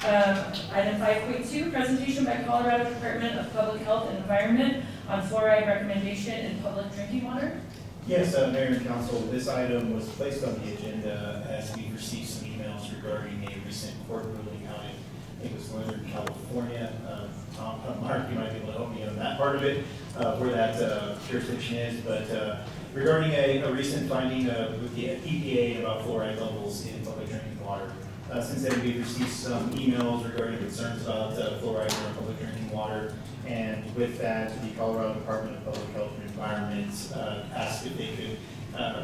Item 5.2, presentation by Colorado Department of Public Health and Environment on fluoride recommendation in public drinking water. Yes, Mayor and Council, this item was placed on the agenda as we received some emails regarding a recent court ruling out in, I think it was Northern California. Mark, you might be able to help me on that part of it, where that jurisdiction is. But regarding a recent finding with the EPA about fluoride levels in public drinking water. Since then, we've received some emails regarding concerns about fluoride in our public drinking water. And with that, the Colorado Department of Public Health and Environment asked if they could,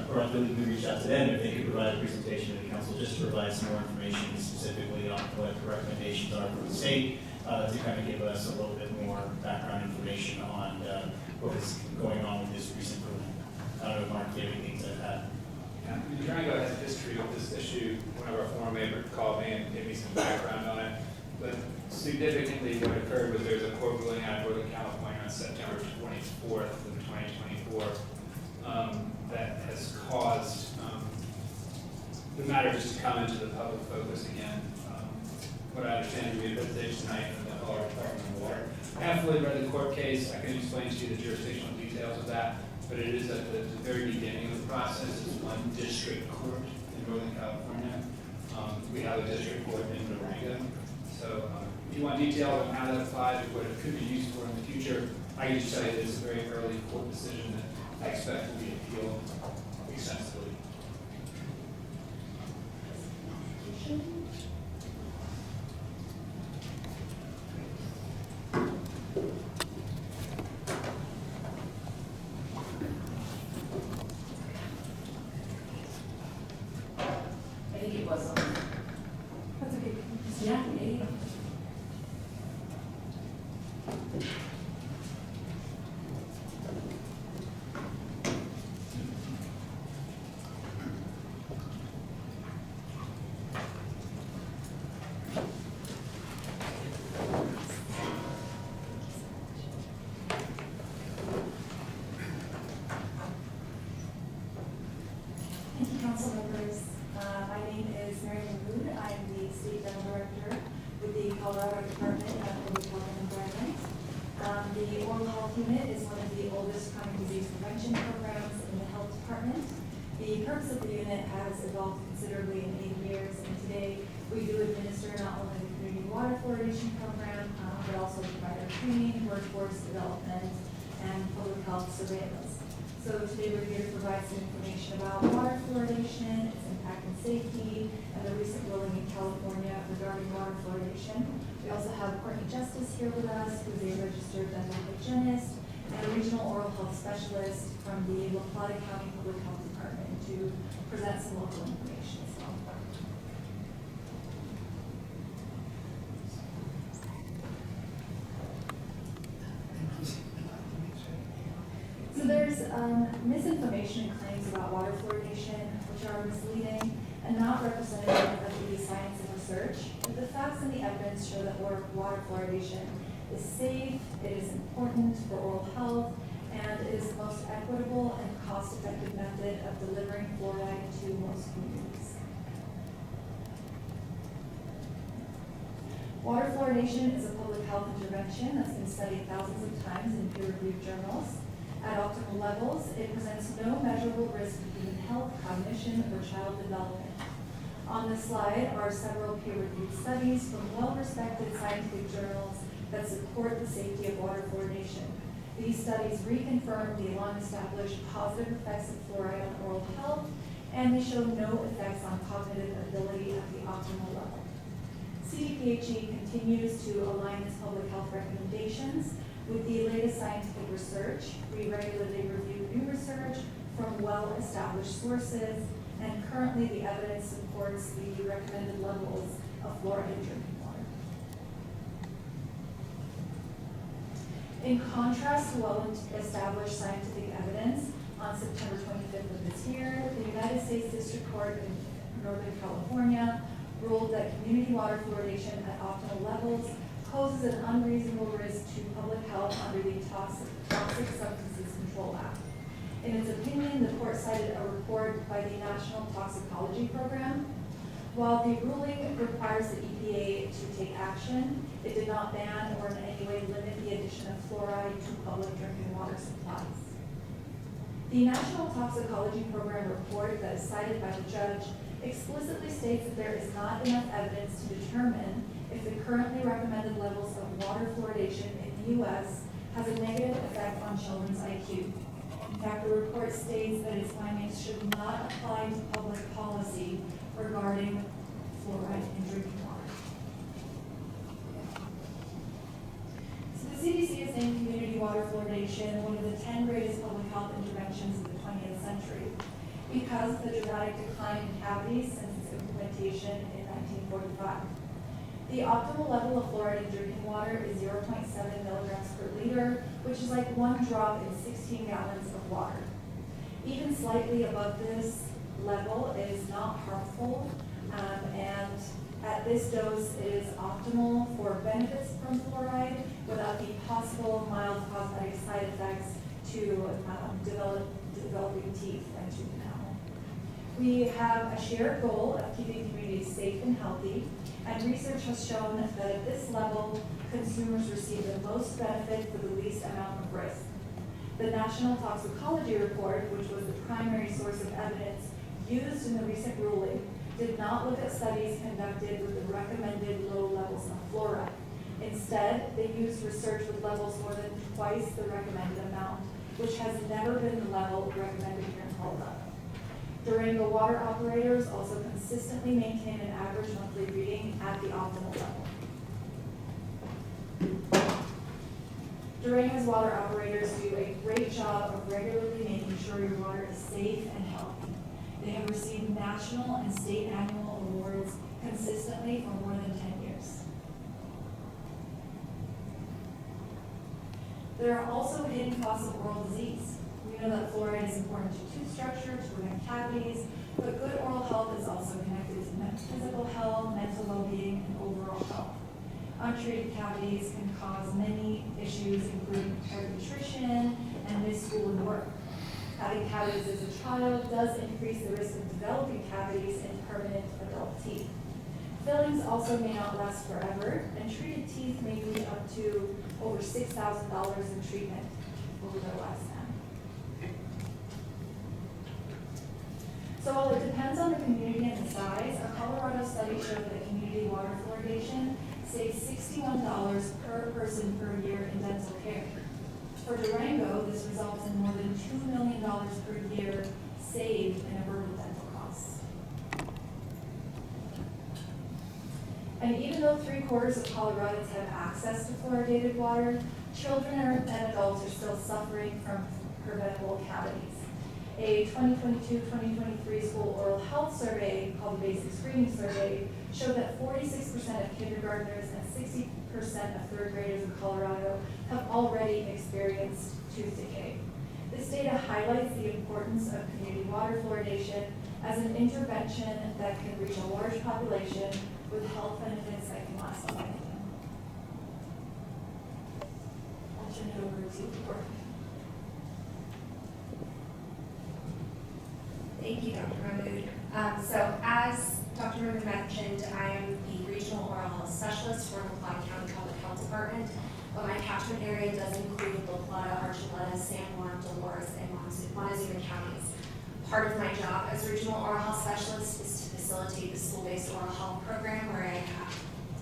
or I believe we reached out to them, if they could provide a presentation to the council just to provide some more information specifically on what the recommendations are from the state, to kind of give us a little bit more background information on what is going on with this recent ruling. I don't know if Mark, do you have anything to add? Yeah, Durango has a history of this issue. One of our former members called me and gave me some background on it. But significantly, what occurred was there was a court ruling out of Northern California on September 24th of 2024 that has caused the matter just to come into the public focus again. What I understand to be a presentation tonight from the Colorado Department of Water. I haven't fully read the court case. I can explain to you the jurisdictional details of that, but it is at the very beginning of the process. It's one district court in Northern California. We have a district court in Durango. So if you want details on how that applies or what it could be used for in the future, I can just tell you that it's a very early court decision that I expect will be appealed extensively. I think it was on. That's okay. Yeah, yeah. Thank you, council members. My name is Mary Mood. I am the State Dental Director with the Colorado Department of Public Health and Environment. The oral health unit is one of the oldest chronic disease prevention programs in the health department. The purpose of the unit has evolved considerably in 8 years, and today we do administer not only the community water fluoridation program, but also provider training, workforce development, and public health surveillance. So today we're here to provide some information about water fluoridation, its impact and safety, and the recent ruling in California regarding water fluoridation. We also have Courtney Justice here with us, who is a registered dental hygienist and a regional oral health specialist from the La Plata County Public Health Department to present some local information as well. So there's misinformation and claims about water fluoridation, which are misleading and not representative of the science and research. But the facts and the evidence show that water fluoridation is safe, it is important for oral health, and it is the most equitable and cost-effective method of delivering fluoride to most communities. Water fluoridation is a public health intervention that's been studied thousands of times in peer-reviewed journals. At optimal levels, it presents no measurable risk to human health, cognition, or child development. On this slide are several peer-reviewed studies from well-respected scientific journals that support the safety of water fluoridation. These studies reconfirm the long-established positive effects of fluoride on oral health, and they show no effects on cognitive ability at the optimal level. CDPHE continues to align its public health recommendations with the latest scientific research. We regularly review new research from well-established sources, and currently the evidence supports the recommended levels of fluoride in drinking water. In contrast to well-established scientific evidence, on September 25th of this year, the United States District Court in Northern California ruled that community water fluoridation at optimal levels poses an unreasonable risk to public health under the Toxic Substances Control Act. In its opinion, the court cited a report by the National Toxicology Program. While the ruling requires the EPA to take action, it did not ban or in any way limit the addition of fluoride to public drinking water supplies. The National Toxicology Program report that is cited by the judge explicitly states that there is not enough evidence to determine if the currently recommended levels of water fluoridation in the U.S. has a negative effect on children's IQ. In fact, the report states that its findings should not apply to public policy regarding fluoride in drinking water. So the CDC has named community water fluoridation one of the 10 greatest public health interventions of the 20th century because of the dramatic decline in cavities since its implementation in 1945. The optimal level of fluoride in drinking water is 0.7 milligrams per liter, which is like 1 drop in 16 gallons of water. Even slightly above this level is not harmful, and at this dose it is optimal for benefits from fluoride without the possible mild cosmetic side effects to developing teeth and tooth enamel. We have a shared goal of keeping communities safe and healthy, and research has shown that at this level, consumers receive the most benefit for the least amount of risk. The National Toxicology Report, which was the primary source of evidence used in the recent ruling, did not look at studies conducted with the recommended low levels of fluoride. Instead, they used research with levels more than twice the recommended amount, which has never been the level recommended here in Colorado. Durango water operators also consistently maintain an average monthly reading at the optimal level. Durango's water operators do a great job of regularly making sure your water is safe and healthy. They have received national and state annual awards consistently for more than 10 years. There are also hidden costs of oral disease. We know that fluoride is important to tooth structure, to prevent cavities, but good oral health is also connected to physical health, mental well-being, and overall health. Untreated cavities can cause many issues, including impaired nutrition and missed school and work. Having cavities as a child does increase the risk of developing cavities in permanent adult teeth. Fillings also may not last forever, and treated teeth may need up to over $6,000 in treatment over their lifespan. So while it depends on the community and the size, a Colorado study showed that community water fluoridation saves $61 per person per year in dental care. For Durango, this results in more than $2 million per year saved in averted dental costs. And even though 3/4 of Coloradans have access to fluoridated water, children and adults are still suffering from preventable cavities. A 2022-2023 school oral health survey called the Basic Screening Survey showed that 46% of kindergartners and 60% of third graders in Colorado have already experienced tooth decay. This data highlights the importance of community water fluoridation as an intervention that can reach a large population with health benefits that can last a lifetime. I'll turn it over to Courtney. Thank you, Dr. Mahmood. So as Dr. Mahmood mentioned, I am the Regional Oral Health Specialist for La Plata County Public Health Department, but my catchment area does include La Plata, Archuleta, San Juan, Dolores, and Montezuma counties. Part of my job as Regional Oral Health Specialist is to facilitate the school-based oral health program where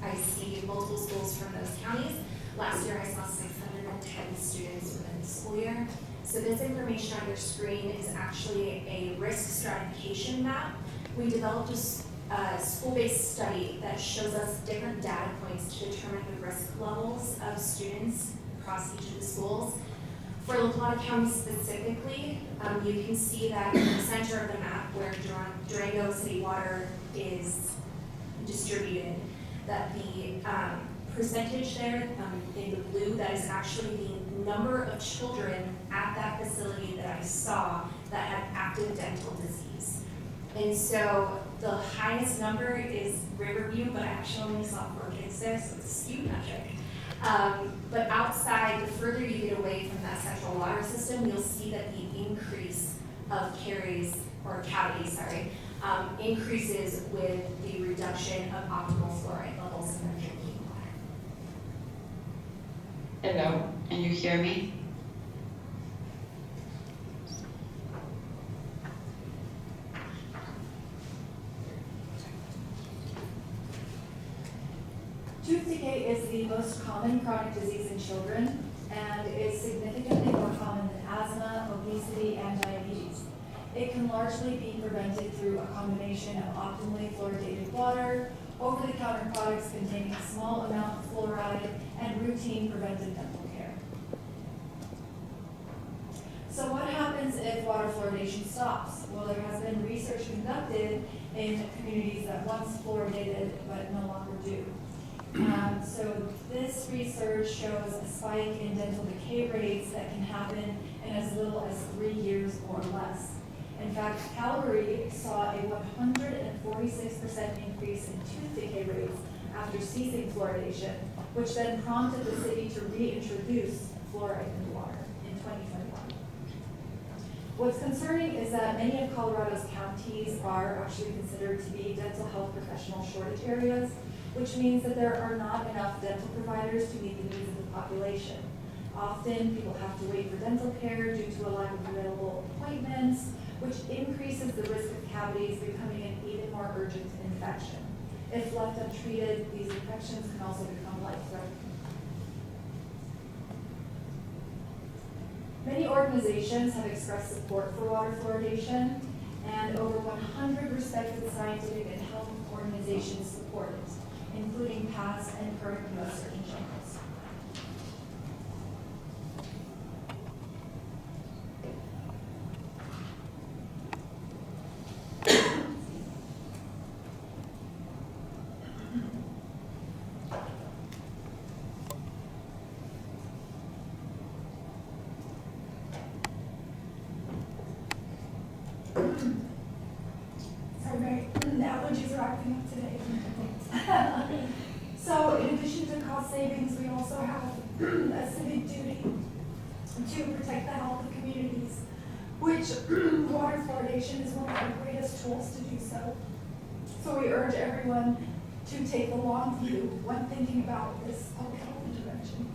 I see multiple schools from those counties. Last year I saw 610 students within the school year. So this information on your screen is actually a risk stratification map. We developed a school-based study that shows us different data points to determine the risk levels of students across each of the schools. For La Plata County specifically, you can see that in the center of the map where Durango City Water is distributed, that the percentage there in the blue, that is actually the number of children at that facility that I saw that had active dental disease. And so the highest number is Riverview, but I actually only saw 4 kids there, so it's a skewed metric. But outside, the further you get away from that central water system, you'll see that the increase of cavities increases with the reduction of optimal fluoride levels in their drinking water. Hello, can you hear me? Tooth decay is the most common chronic disease in children and is significantly more common than asthma, obesity, and diabetes. It can largely be prevented through a combination of optimally fluoridated water, over-the-counter products containing a small amount of fluoride, and routine preventive dental care. So what happens if water fluoridation stops? Well, there has been research conducted in communities that once fluoridated but no longer do. So this research shows a spike in dental decay rates that can happen in as little as 3 years or less. In fact, Calgary saw a 146% increase in tooth decay rates after ceasing fluoridation, which then prompted the city to reintroduce fluoride in the water in 2021. What's concerning is that many of Colorado's counties are actually considered to be dental health professional shortage areas, which means that there are not enough dental providers to meet the needs of the population. Often, people have to wait for dental care due to a lack of available appointments, which increases the risk of cavities becoming an even more urgent infection. If left untreated, these infections can also become life-threatening. Many organizations have expressed support for water fluoridation, and over 100 respected scientific and health organizations support it, including past and current U.S. Surgeon Generals. Sorry, the allergies are acting up today. So in addition to cost savings, we also have a civic duty to protect the health of communities, which water fluoridation is one of our greatest tools to do so. So we urge everyone to take the long view when thinking about this public health intervention.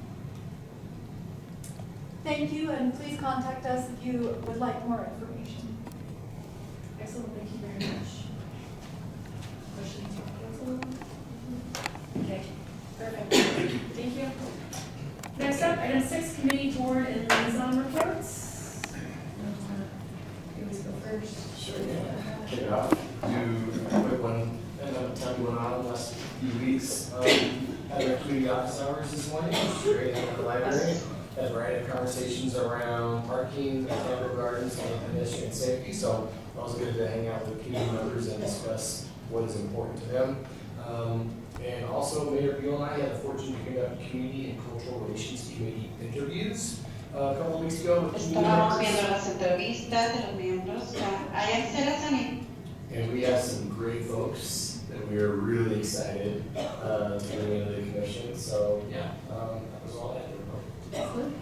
Thank you, and please contact us if you would like more information. Excellent, thank you very much. Questions from council? Okay, perfect. Thank you. Next up, item 6, committee, board, and liaison reports. You always go first. Sure, yeah. Kick it off. Do a quick one, and then tell you what went on the last few weeks. Had our community office hours this morning, which was great at the library. Had a variety of conversations around parking, botanical gardens, and pedestrian safety. So it was good to hang out with community members and discuss what is important to them. And also, Mayor Beal and I had the fortune to conduct community and cultural relations committee interviews a couple of weeks ago with community Estábamos members. viendo las entrevistas de los miembros. Allá en Serasani. And we have some great folks that we are really excited to bring into the commission. So yeah, that was all I had to report. Excellent.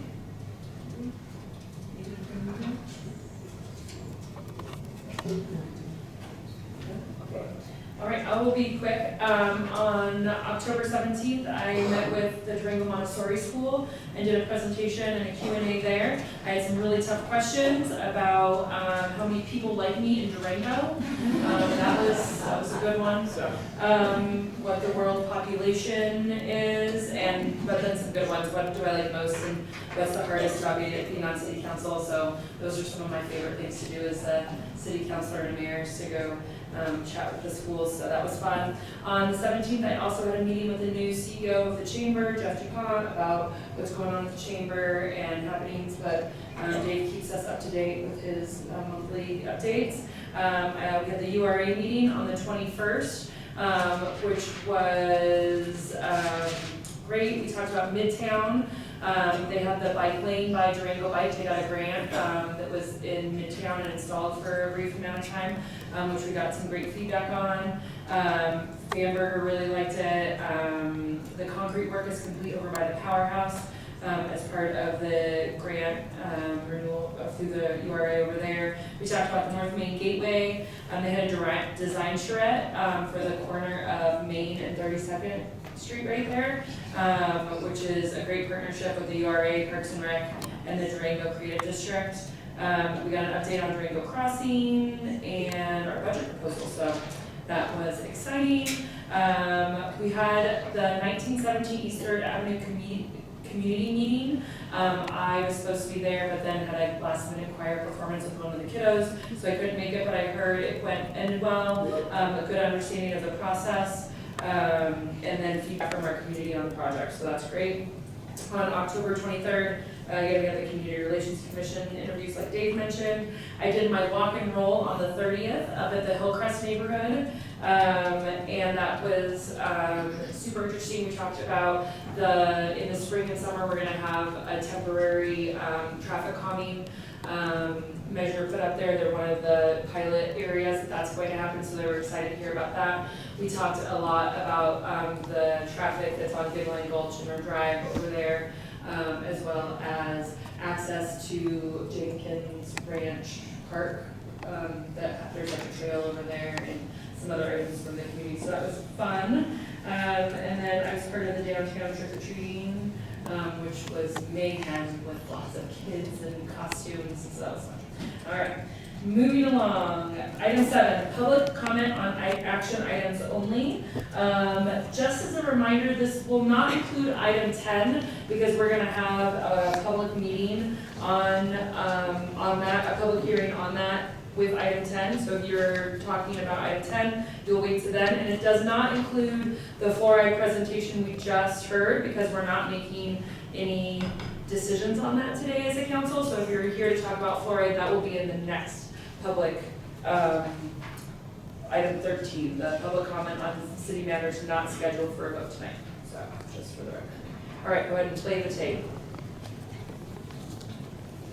All right, I will be quick. On October 17th, I met with the Durango Montessori School and did a presentation and a Q&A there. I had some really tough questions about how many people like me in Durango. That was a good one. What the world population is, but then some good ones. What do I like most, and what's the hardest about being on city council? So those are some of my favorite things to do as a city councilor and mayor, is to go chat with the schools, so that was fun. On the 17th, I also had a meeting with the new CEO of the chamber, Jeff DuPont, about what's going on with the chamber and happenings, but Dave keeps us up to date with his monthly updates. We had the URA meeting on the 21st, which was great. We talked about Midtown. They had the bike lane by Durango Bike. They got a grant that was in Midtown and installed for a brief amount of time, which we got some great feedback on. Bamberger really liked it. The concrete work is complete over by the powerhouse. as part of the grant renewal through the URA over there. We talked about the North Main Gateway. They had a direct design charrette for the corner of Main and 32nd Street right there, which is a great partnership with the URA, Parks and Rec, and the Durango Creative District. We got an update on Durango Crossing and our budget proposal, so that was exciting. We had the 1917 East 3rd Avenue community meeting. I was supposed to be there, but then had a last minute choir performance with one of the kiddos, so I couldn't make it, but I heard it ended well, a good understanding of the process, and then feedback from our community on the project, so that's great. On October 23rd, we had the Community Relations Commission interviews like Dave mentioned. I did my walk and roll on the 30th up at the Hillcrest neighborhood, and that was super interesting. We talked about in the spring and summer, we're gonna have a temporary traffic calming measure put up there. They're one of the pilot areas that's going to happen, so they were excited to hear about that. We talked a lot about the traffic that's on Big Line Gulch and our drive over there, as well as access to Jenkins Ranch Park. That there's like a trail over there and some other items from the community, so that was fun. And then I was part of the downtown trick-or-treating, which was mayhem with lots of kids and costumes, so that was fun. All right, moving along. Item 7, public comment on action items only. Just as a reminder, this will not include item 10 because we're going to have a public meeting on that, a public hearing on that with item 10. So if you're talking about item 10, you'll wait to then. And it does not include the fluoride presentation we just heard because we're not making any decisions on that today as a council. So if you're here to talk about fluoride, that will be in the next public, item 13, the public comment on city matters not scheduled for a vote tonight. So just for the record. All right, go ahead and play the tape.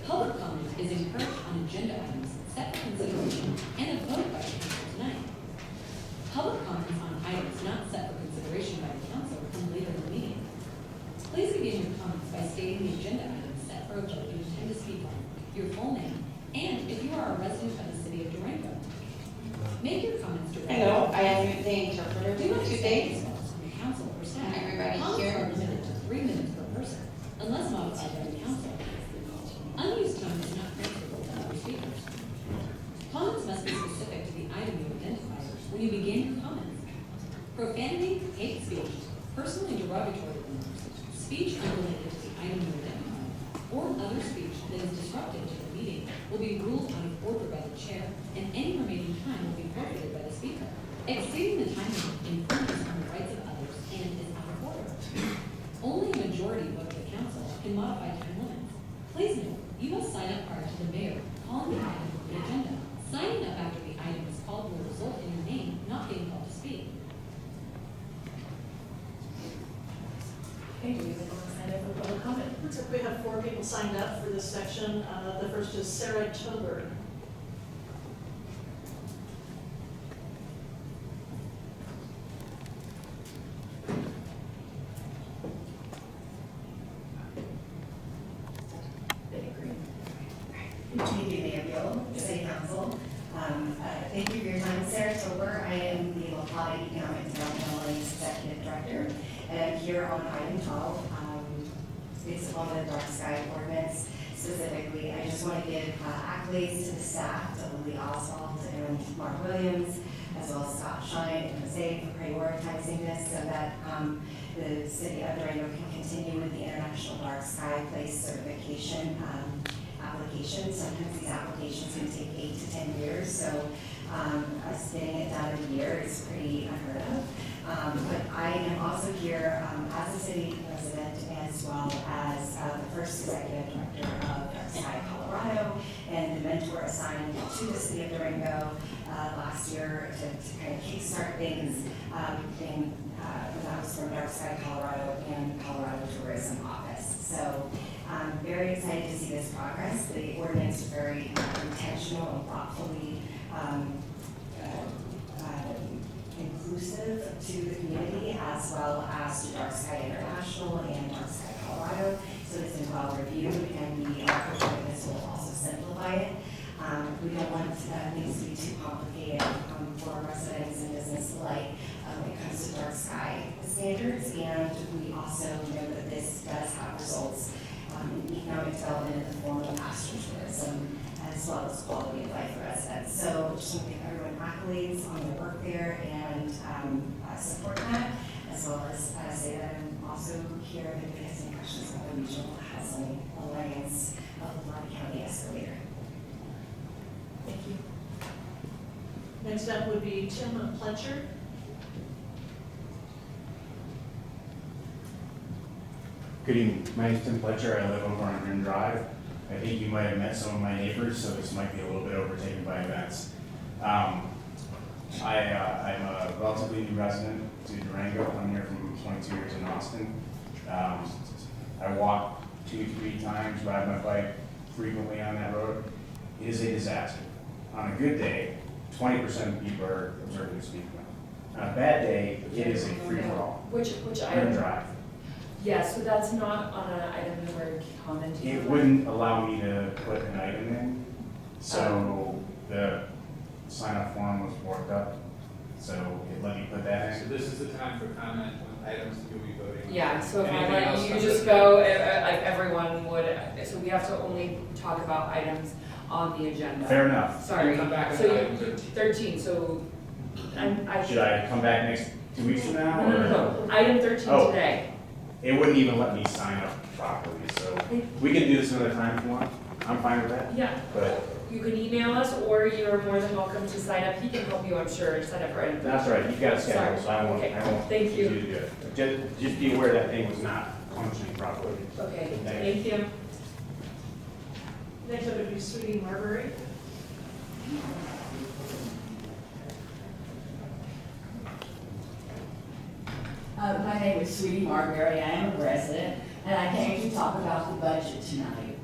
Public comment is encouraged on agenda items set for consideration and a vote by the council tonight. Public comments on items not set for consideration by the council come later in the meeting. Please begin your comments by stating the agenda items set for a vote you intend to speak on, your full name, and if you are a resident of the city of Durango. Make your comments directly. Hello, I am the interpreter Do not today. extend yourselves from your council or staff. Can everybody Comments hear? are limited to 3 minutes per person, unless modified by the council. Unused time is not transferable to other speakers. Comments must be specific to the item you identify when you begin your comments. Profanity, hate speech, personal and derogatory remarks, speech unrelated to the item you identify, or other speech that is disruptive to the meeting will be ruled out of order by the chair, and any remaining time will be forfeited by the speaker. Exceeding the time limit infringes on the rights of others and is out of order. Only a majority vote of the council can modify time limits. Please note, you must sign up prior to the mayor calling the item on the agenda. Signing up after the item is called will result in your name not being called to speak. Okay, do we have anyone sign up for public comment? Looks like we have 4 people signed up for this section. The first is Sarah Tober. City Council. Thank you for your time, Sarah Tober. I am the Locality Economic Development Executive Director, and I'm here on item 12. It's on the dark sky ordinance. Specifically, I just want to give accolades to the staff, to Lily Oswald and Mark Williams, as well as Scott Shine and Jose for prioritizing this so that the city of Durango can continue with the International Dark Sky Place certification application. Sometimes these applications can take 8 to 10 years, so us getting it done in a year is pretty unheard of. But I am also here as a city resident as well as the first executive director of Dark Sky Colorado and the mentor assigned to the city of Durango last year to kind of kickstart things when I was from Dark Sky Colorado and Colorado Tourism Office. So I'm very excited to see this progress. The ordinance is very intentional and thoughtfully inclusive to the community as well as to Dark Sky International and Dark Sky Colorado, so it's been well reviewed, and we are hoping this will also simplify it. We don't want things to be too complicated for residents and business alike when it comes to dark sky standards, and we also know that this does have results in economic development in the form of pastoral tourism, as well as quality of life for residents. So just want to give everyone accolades on their work there and support that, as well as say that I'm also here if anybody has any questions about the Regional Housing Alliance of LaPlata County Escalator. Thank you. Next up would be Tim Pletcher. Good evening. My name is Tim Pletcher. I live over on Green Drive. I think you might have met some of my neighbors, so this might be a little bit overtaken by events. I'm a relatively new resident to Durango. I'm here from 22 years in Austin. I walk 2-3 times, ride my bike frequently on that road. It is a disaster. On a good day, 20% of people are observing the speed limit. On a bad day, it is a free-for-all. Which Green item? Drive. Yes, so that's not on an item that we're commenting on. It wouldn't allow me to put an item in, so the sign-up form was worked up, so it let me put that So in. this is the time for comment on items that you'll be voting on. Yeah, so if I Anything let else you on just this? go, like everyone would, so we have to only talk about items on the agenda. Fair enough. Sorry, You come back on so item you, 13. 13, so I Should I come back next 2 weeks from now? No, or- no, item 13 Oh. today. It wouldn't even let me sign up properly, so we can do this another time if you want. I'm fine with that, Yeah, but you can email us, or you're more than welcome to sign up. He can help you, I'm sure, sign up for item 13. that's right, you've got a schedule, so I won't, Okay. I won't. Thank you. do it. Just be aware that thing was not functioning properly. Okay, Thank you. thank you. Next up would be Sweetie Marbury. My name is Sweetie Marbury. I am a resident, and I came to talk about the budget tonight.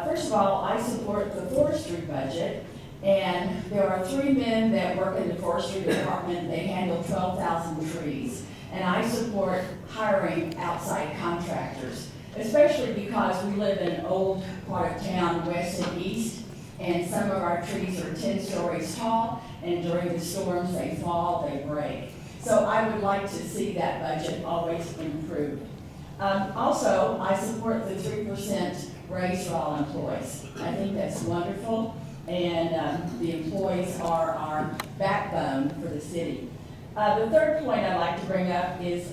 First of all, I support the forestry budget, and there are 3 men that work in the forestry department. They handle 12,000 trees, and I support hiring outside contractors, especially because we live in an old part of town, west and east, and some of our trees are 10 stories tall, and during the storms, they fall, they break. So I would like to see that budget always improved. Also, I support the 3% raise for all employees. I think that's wonderful, and the employees are our backbone for the city. The third point I'd like to bring up is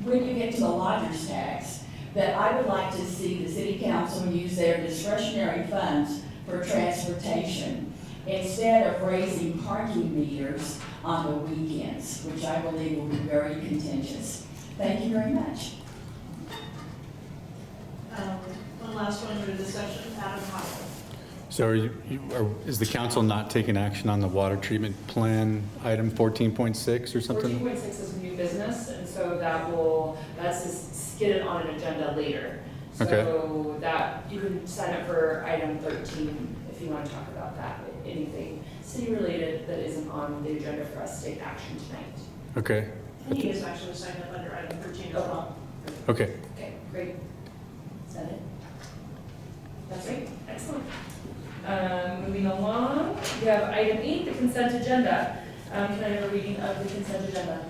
when you get to the lodger's tax, that I would like to see the city council use their discretionary funds for transportation instead of raising parking meters on the weekends, which I believe will be very contentious. Thank you very much. One last one for discussion, Adam Howell. So is the council not taking action on the water treatment plan, item 14.6 or something? 14.6 is new business, and so that's just skidded on an agenda later. Okay. So that, you can sign up for item 13 if you want to talk about that, anything city-related that isn't on the agenda for us to take action tonight. Okay, And he is actually signed up under item 13 as well. okay. Okay, great. Is that it? That's right, excellent. Moving along, we have item 8, the consent agenda. Can I have a reading of the consent agenda?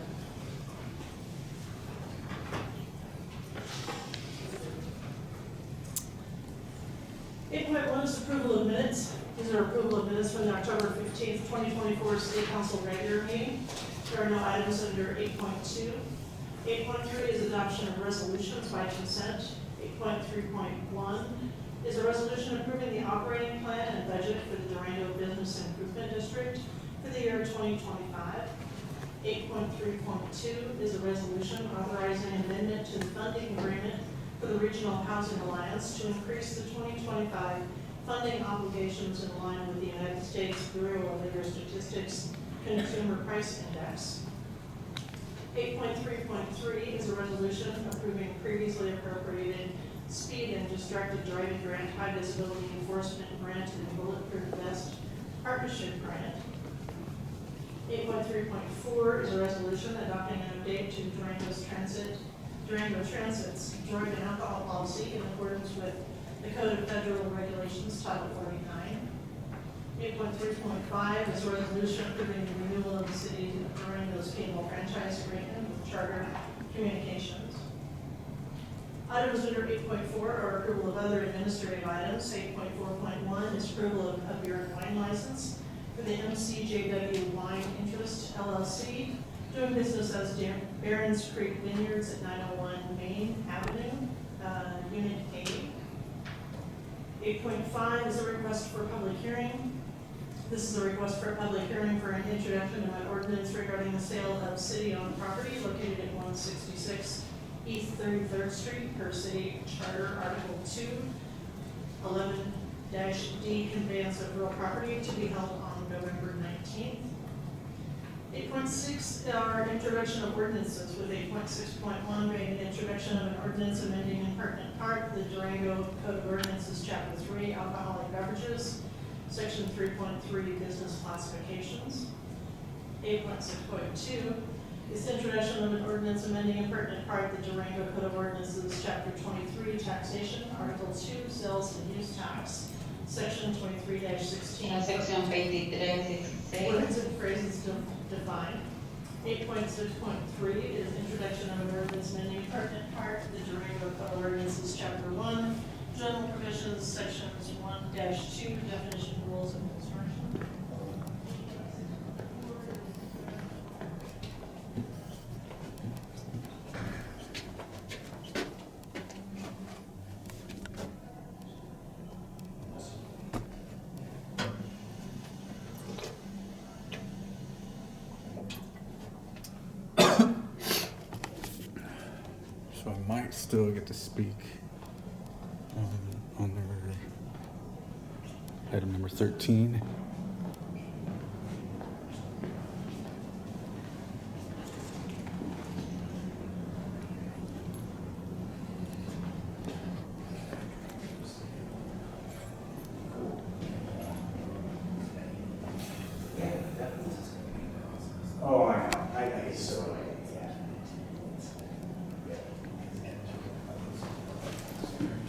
Eight point one is approval of minutes. These are approval of minutes from the October 15th, 2024 City Council regular meeting. There are no items under 8.2. 8.3 is adoption of resolutions by consent. 8.3.1 is a resolution approving the operating plan and budget for the Durango Business Improvement District for the year 2025. 8.3.2 is a resolution authorizing amendment to the funding agreement for the Regional Housing Alliance to increase the 2025 funding obligations in line with the United States Bureau of Labor Statistics Consumer Price Index. 8.3.3 is a resolution approving previously appropriated speed and distracted driving grant, high visibility enforcement grant, and bulletproof vest partnership grant. 8.3.4 is a resolution adopting an update to Durango's transit Durango Transit's drug and alcohol policy in accordance with the Code of Federal Regulations, Title 49. 8.3.5 is a resolution approving the renewal of the city of Durango's cable franchise agreement with Charter Communications. Items under 8.4 are approval of other administrative items. 8.4.1 is approval of a beer and wine license for the MCJW Wine Interest LLC, doing business as Barron's Creek Vineyards at 901 Main Avenue, Unit A. 8.5 is a request for a public hearing. This is a request for a public hearing for an introduction of an ordinance regarding the sale of city-owned property located at 166 East 33rd Street per city charter, Article 2, 11-D, conveyance of real property to be held on November 19th. 8.6 are introduction of ordinances, with 8.6.1 being an introduction of an ordinance amending in pertinent part the Durango Code of Ordinances, Chapter 3, alcoholic beverages, Section 3.3, business classifications. 8.6.2 is introduction of an ordinance amending in pertinent part the Durango Code of Ordinances, Chapter 23, taxation, Article 2, sales and use tax, Section 23-16. La sección 23-16. Words and phrases defined. 8.6.3 is introduction of an ordinance amending pertinent part the Durango Code of Ordinances, Chapter 1, general provisions, sections 1-2, definition, rules, and construction. So I might still get to speak on their item number 13. Oh, I know, I so, yeah.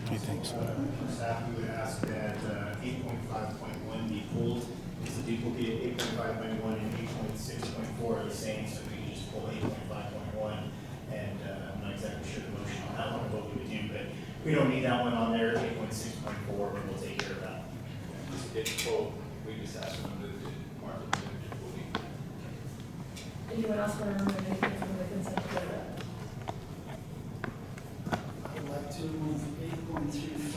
He thinks so. Staff, we would ask that 8.5.1 be pulled. It's a duplicate. 8.5.1 and 8.6.4 are the same, so we can just pull 8.5.1. And I'm not exactly sure the motion on that one or what we would do, but we don't need that one on there. 8.6.4, but we'll take care of that. It's full, we just asked them to mark it to Anyone else want to remove anything from the consent agenda? I'd like to move 8.35,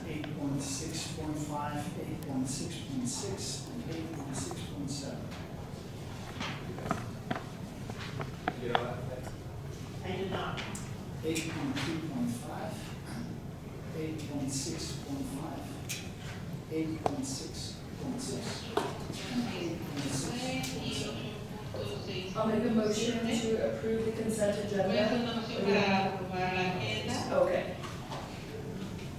8.6.5, 8.6.6, and 8.6.7. You get all that? I did not. 8.3.5, 8.6.5, 8.6.6, and 8.6.7. I'll make a motion to approve the consent agenda. Okay.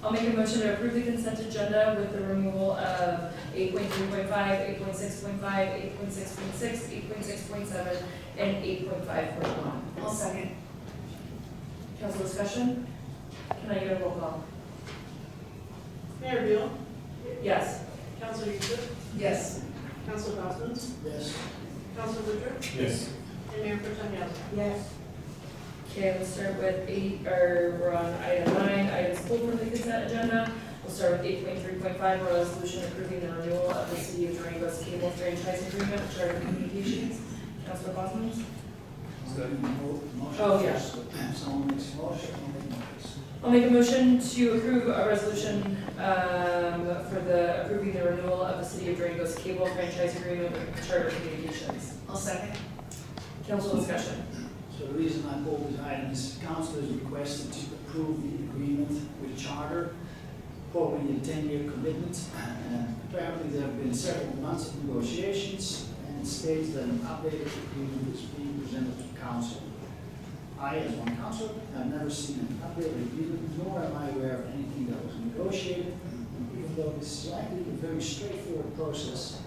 I'll make a motion to approve the consent agenda with the removal of 8.3.5, 8.6.5, 8.6.6, 8.6.7, and 8.5.1. I'll second. Council discussion? Can I get a roll call? Mayor Beal, Yes. Council Youssef, Yes. Council Bosman's, Yes. Council Woodruff, Yes. and Mayor Pro Tem Yasi. Yes. Okay, we'll start with we're on item 9, items pulled from the consent agenda. We'll start with 8.3.5, a resolution approving the renewal of the City of Durango's cable franchise agreement with Charter Communications. Councilor Bosman? Oh, yeah. Someone makes a motion, I'll make a motion. I'll make a motion to approve a resolution for the approving the renewal of the City of Durango's cable franchise agreement with Charter Communications. I'll second. Council discussion. So the reason I pulled this item is council has requested to approve the agreement with Charter, following a 10-year commitment. And apparently there have been several months of negotiations, and it states that an updated agreement is being presented to council. I, as one council, have never seen an updated agreement, nor am I aware of anything that was negotiated. And even though this is likely a very straightforward process,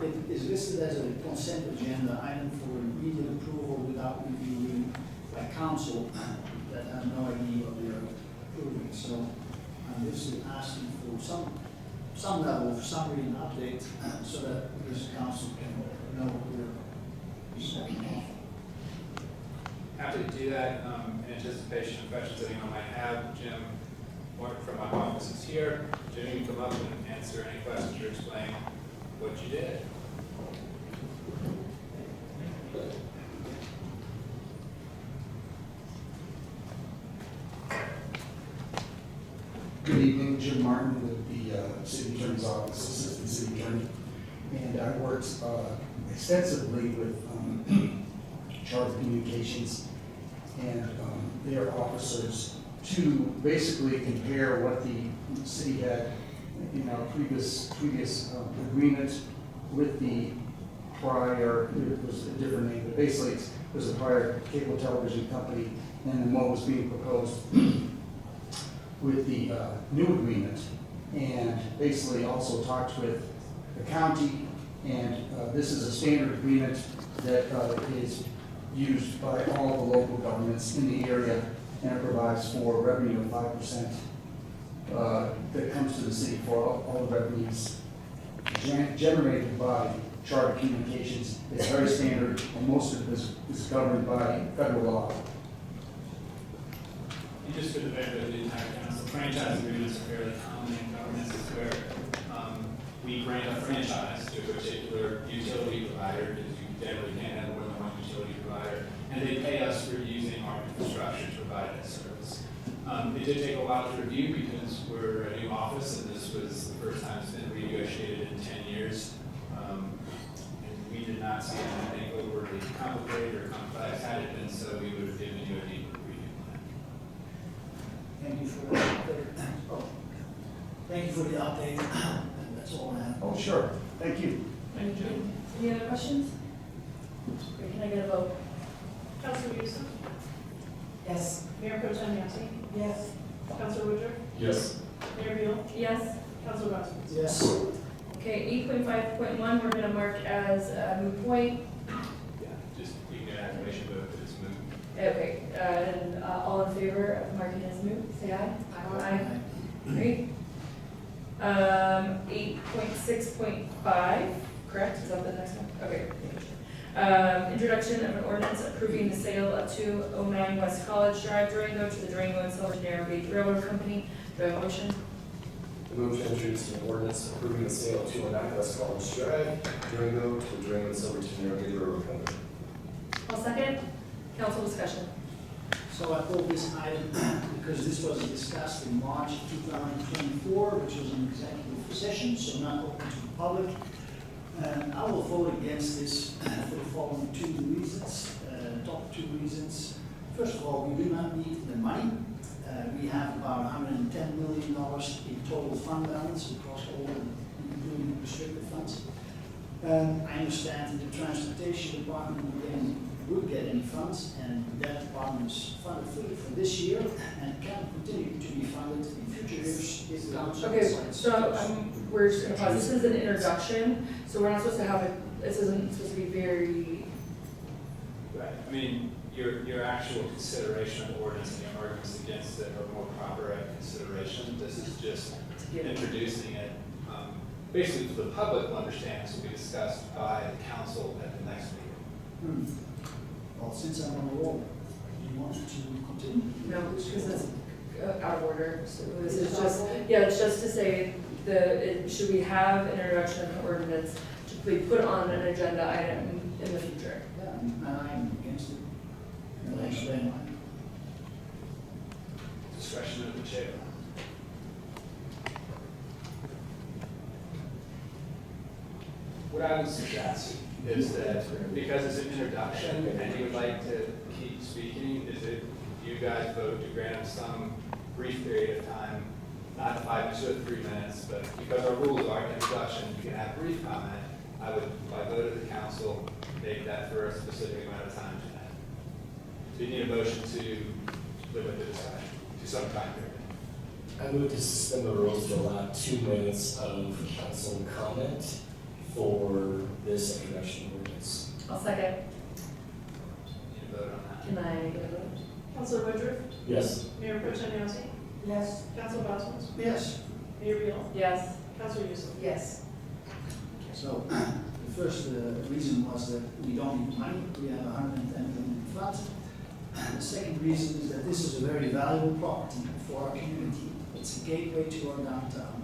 it is listed as a consent agenda item for immediate approval without review by council. have no idea what they're approving, so I'm just asking for some level of summary and update, so that this council can know what we're stepping off. Happy to do that, in anticipation of questions that anyone might have. Jim, Mark from my office is here. Jim, you can come up and answer any questions or explain what you did. Good evening, Jim Martin with the City Attorney's Office, Assistant City Attorney. And I worked extensively with Charter Communications and their officers to basically compare what the city had in our previous agreement with the prior, it was a different name, but basically it was a prior cable television company, and then what was being proposed with the new agreement, and basically also talked with the county, and this is a standard agreement that is used by all the local governments in the area, and it provides for revenue of 5% that comes to the city for all the revenues generated by Charter Communications. It's very standard, and most of it is governed by federal law. And just for the benefit of the entire council, franchise agreements are fairly common in governments. It's where we grant a franchise to a particular utility provider, because you generally can't have more than one utility provider, and they pay us for using our infrastructure to provide that service. It did take a while to review because we're a new office, and this was the first time it's been renegotiated in 10 years. And we did not see anything overly complicated or complex. Had it been so, we would have given you a deeper review on that. Thank you for the update. Thank you for the update. And that's all I have. Oh, sure. Thank you. Thank you. Any other questions? Okay, can I get a vote? Councilor Youssef, Yes. Mayor Pro Tem Yasi, Yes. Councilor Woodruff, Yes. Mayor Beal, Yes. Councilor Rossi. Yes. Okay, 8.5.1, we're gonna mark as a moot point. Yeah, just, you can get affirmation vote, but it's moved. Okay, and all in favor of marking as moot, say aye. Aye. Great. 8.6.5, correct? Is that the next one? Okay. Introduction of an ordinance approving the sale of 209 West College Drive, Durango to the Durango and Silver Narrow Gauge Railroad Company. Do I have a motion? I move to introduce an ordinance approving the sale of 209 West College Drive, Durango to the Durango and Silverton Narrow Gauge Railroad Company. I'll second. Council discussion. So I pulled this item because this was discussed in March 2024, which was an executive session, so not open to the public. And I will vote against this for the following two reasons, top two reasons. First of all, we do not need the money. We have about $110 million in total fund balance across all, including restricted funds. I understand that the transportation department would get any funds, and that department is funded fully for this year and can continue to be funded in future years if the council Okay, decides. so we're just gonna pause. This is an introduction, so we're not supposed to have it, this isn't supposed to be very, Right. I mean, your actual consideration of the ordinance and your arguments against it are more proper at consideration. This is just introducing it. Basically, so the public will understand this will be discussed by the council at the next meeting. Well, since I'm on the roll, you want to continue? no, because it's out of order. So this is just, yeah, it's just to say should we have an introduction of an ordinance to be put on an agenda item in the future? Yeah, and I'm against it. And I explain why. Discretion of the chair. What I would suggest is that because it's an introduction and you would like to keep speaking, is that you guys vote to grant some brief period of time, not 5 minutes or 3 minutes, but because our rules are introduction, you can have brief comment. I would, by vote of the council, make that for a specific amount of time tonight. So you need a motion to limit the discussion to some time period. I move to suspend the rules to allow 2 minutes of council comment for this introduction ordinance. I'll second. Need a vote on that? Can I get a vote? Councilor Woodruff, Yes. Mayor Pro Tem Yazdi, Yes. Council Bosman's, Yes. Mayor Beal, Yes. Councilor Youssef. Yes. So the first reason was that we don't need money, we have 110 million in funds. And the second reason is that this is a very valuable property for our community. It's a gateway to our downtown.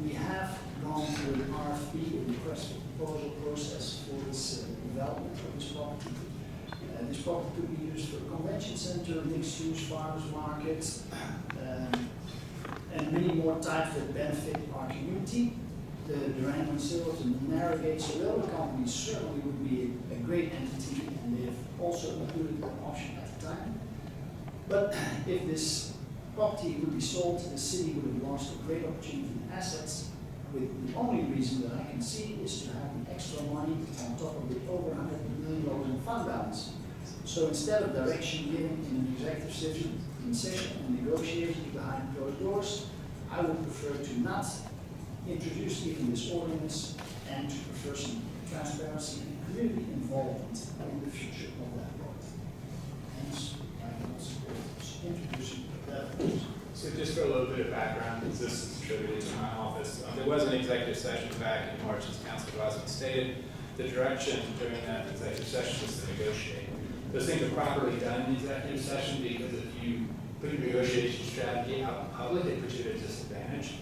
We have gone through an RFP, a request for proposal process for this development of this property. This property could be used for a convention center, mixed-use farmers markets, and many more types that benefit our community. The Durango City and Narrogates Railroad Company certainly would be a great entity, and they have also included an option at the time. But if this property would be sold, the city would have lost a great opportunity in assets, with the only reason that I can see is to have an extra money on top of the over $100 million in fund balance. So instead of direction given in an executive session and negotiating behind closed doors, I would prefer to not introduce even this ordinance and to prefer some transparency and community involvement in the future of that road. Hence, I will support introducing that. So just for a little bit of background, because this is attributed to my office, there was an executive session back in March, as Councilor Bosman stated. The direction during that executive session was to negotiate. Those things are properly done in the executive session, because if you put your negotiation strategy out in public, it puts you at a disadvantage.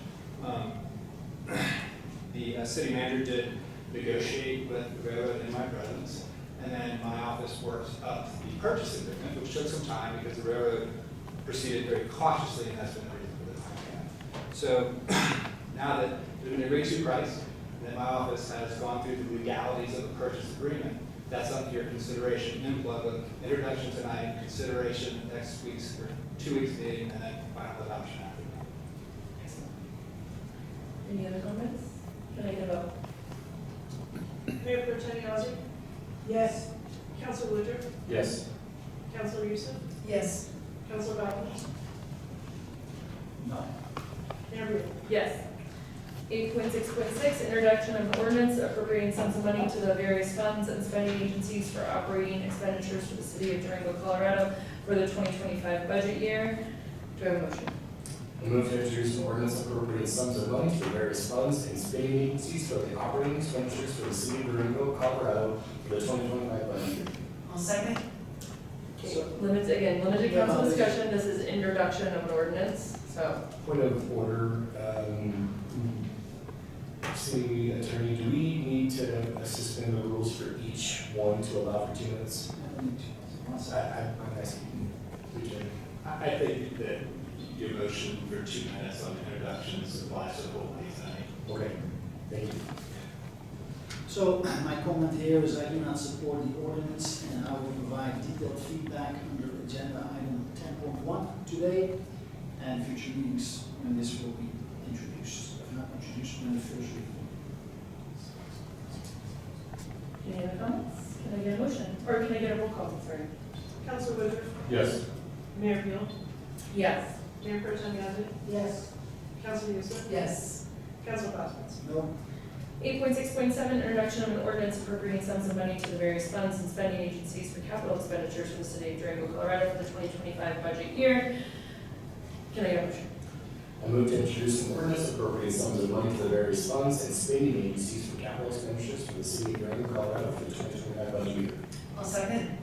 The city manager did negotiate with the railroad and my presence, and then my office worked up the purchase agreement, which took some time because the railroad proceeded very cautiously, and that's been the reason for the time gap. So now that there's been a agreed to price, and then my office has gone through the legalities of the purchase agreement, that's up to your consideration. Introduction tonight, consideration next week's or 2 weeks meeting, and then final adoption after that. Any other comments? Can I get a vote? Mayor Pro Tem Yazdi, Yes. Councilor Woodruff, Yes. Councilor Youssef, Yes. Councilor Bosman's, No. Mayor Beal. Yes. 8.6.6, introduction of ordinance appropriating sums of money to the various funds and spending agencies for operating expenditures for the city of Durango, Colorado for the 2025 budget year. Do I have a motion? I move to introduce an ordinance appropriating sums of money to the various funds and spending agencies for the operating expenditures for the city of Durango, Colorado for the 2025 budget year. I'll second. Okay, limited council discussion, this is introduction of an ordinance, so. Point of order, city attorney, do we need to suspend the rules for each one to allow for 2 minutes? I'm asking. I think that your motion for 2 minutes on introductions applies to the whole thing tonight. Okay, thank you. So my comment here is I do not support the ordinance, and I will provide detailed feedback under agenda item 10.1 today and future meetings when this will be introduced, if not introduced in the first reading. Any other comments? Can I get a motion? Or can I get a roll call, sorry? Councilor Woodruff, Yes. Mayor Beal, Yes. Mayor Pro Tem Yazdi, Yes. Councilor Youssef, Yes. Councilor Bosman's. No. 8.6.7, introduction of an ordinance appropriating sums of money to the various funds and spending agencies for capital expenditures for the city of Durango, Colorado for the 2025 budget year. Can I get a motion? I move to introduce an ordinance appropriating sums of money to the various funds and spending agencies for capital expenditures for the city of Durango, Colorado for the 2025 budget year. I'll second.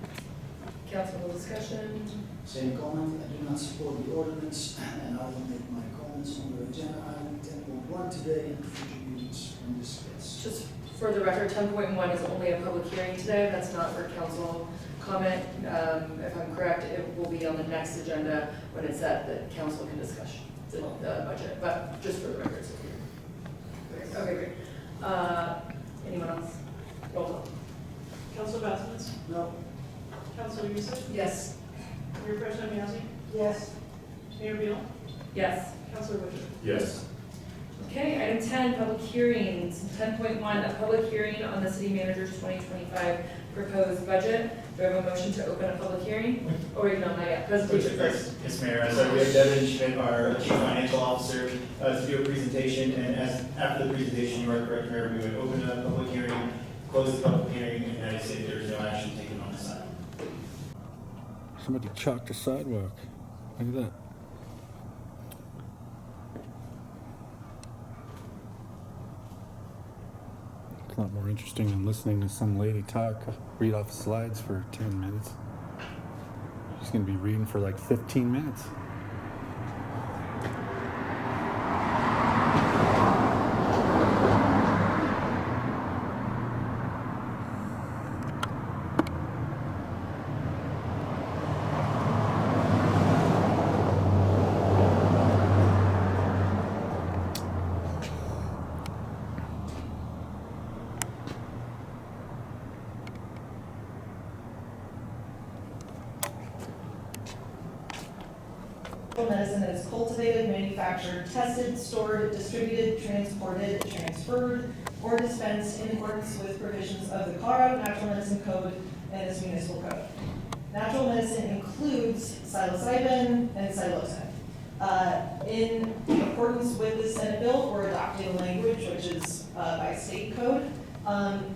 Council discussion. Same comment, I do not support the ordinance, and I will make my comments under agenda item 10.1 today and future meetings when this gets. Just for the record, 10.1 is only a public hearing today, that's not for council comment. If I'm correct, it will be on the next agenda when it's set that council can discuss the budget, but just for the record. So here. Okay, great. Anyone else? Roll call. Councilor Bosman's, No. Councilor Youssef, Yes. Mayor Pro Tem Yazdi, Yes. Mayor Beal, Yes. Councilor Woodruff. Yes. Okay, item 10, public hearings. 10.1, a public hearing on the city manager's 2025 proposed budget. Do I have a motion to open a public hearing? Or no, not yet, presentation first. Yes, Mayor. So we have Devin Schmidt, our Chief Financial Officer, to do a presentation, and after the presentation, you are correct, Mayor, we would open a public hearing, close the public hearing, and I say there is no action taken on this item. Somebody chalked a sidewalk. Look at that. It's a lot more interesting than listening to some lady talk, read off slides for 10 minutes. She's going to be reading for like 15 minutes. Medicine that is cultivated, manufactured, tested, stored, distributed, transported, transferred, or dispensed in accordance with provisions of the Colorado Natural Medicine Code and its municipal code. Natural medicine includes psilocybin and psilocin. In accordance with the Senate bill, we're adopting a language which is by state code.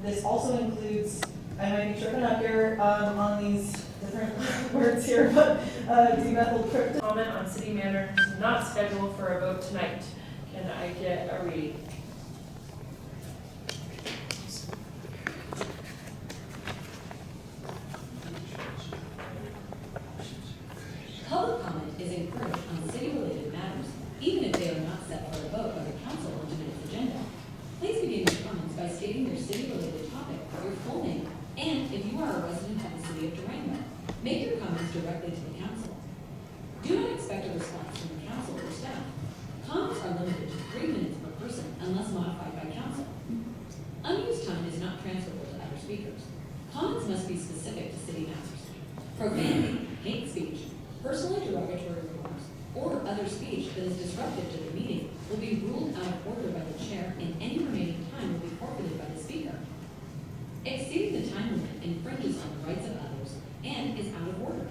This also includes, I might be tripping up here on these different words here, but dimethyltryptamine. Comment on city matters not scheduled for a vote tonight. Can I get a reading? Public comment is encouraged on city-related matters, even if they are not set for a vote by the council on tonight's agenda. Please begin your comments by stating your city-related topic, your full name, and if you are a resident of the city of Durango. Make your comments directly to the council. Do not expect a response from the council or staff. Comments are limited to 3 minutes per person unless modified by council. Unused time is not transferable to other speakers. Comments must be specific to city matters. Profanity, hate speech, personally derogatory remarks, or other speech that is disruptive to the meeting will be ruled out of order by the chair, and any remaining time will be forfeited by the speaker. Exceeding the time limit infringes on the rights of others and is out of order.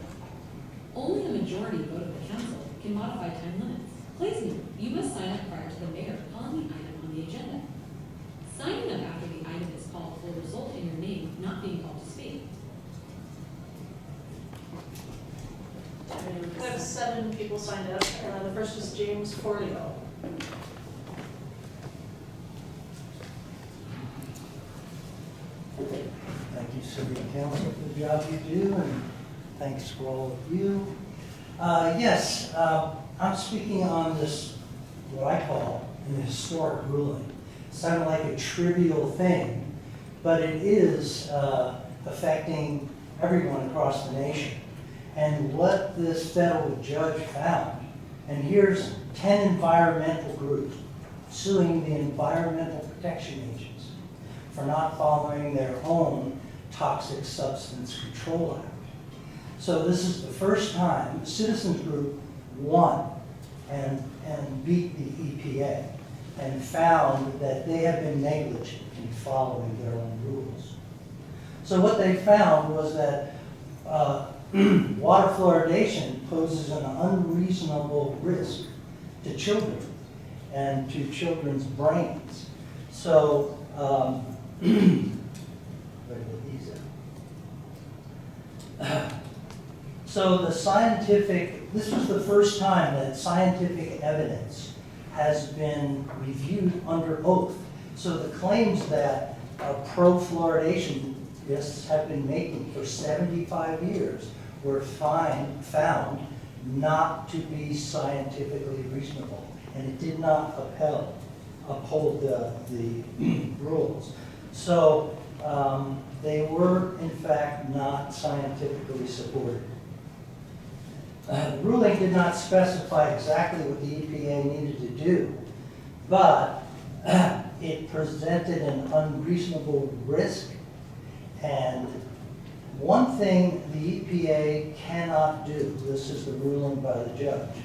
Only a majority vote of the council can modify time limits. Please note, you must sign up prior to the mayor calling the item on the agenda. Signing up after the item is called will result in your name not being called to speak. We have 7 people signed up. The first is James Forleo. Thank you, City Council, for the job you do, and thanks for all of you. Yes, I'm speaking on this, what I call an historic ruling. It sounded like a trivial thing, but it is affecting everyone across the nation. And what this federal judge found, and here's 10 environmental groups suing the Environmental Protection Agency for not following their own Toxic Substance Control Act. So this is the first time the citizens group won and beat the EPA and found that they have been negligent in following their own rules. So what they found was that water fluoridation poses an unreasonable risk to children and to children's brains. So, so the scientific, this was the first time that scientific evidence has been reviewed under oath. So the claims that pro-fluoridationists have been making for 75 years were found not to be scientifically reasonable, and it did not uphold the rules. So they were, in fact, not scientifically supported. The ruling did not specify exactly what the EPA needed to do, but it presented an unreasonable risk. And one thing the EPA cannot do, this is the ruling by the judge,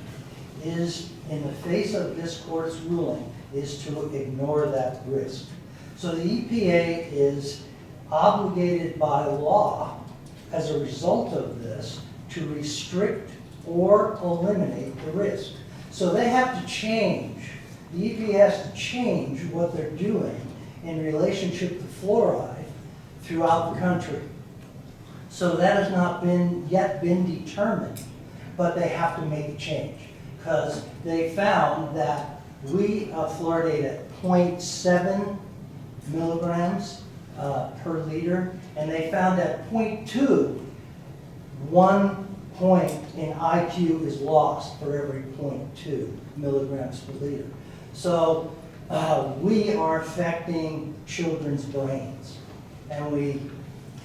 is in the face of this court's ruling, is to ignore that risk. So the EPA is obligated by law, as a result of this, to restrict or eliminate the risk. So they have to change, the EPA has to change what they're doing in relationship to fluoride throughout the country. So that has not yet been determined, but they have to make a change. Because they found that we fluoridate at 0.7 milligrams per liter, and they found at 0.2, 1 point in IQ is lost for every 0.2 milligrams per liter. So we are affecting children's brains, and we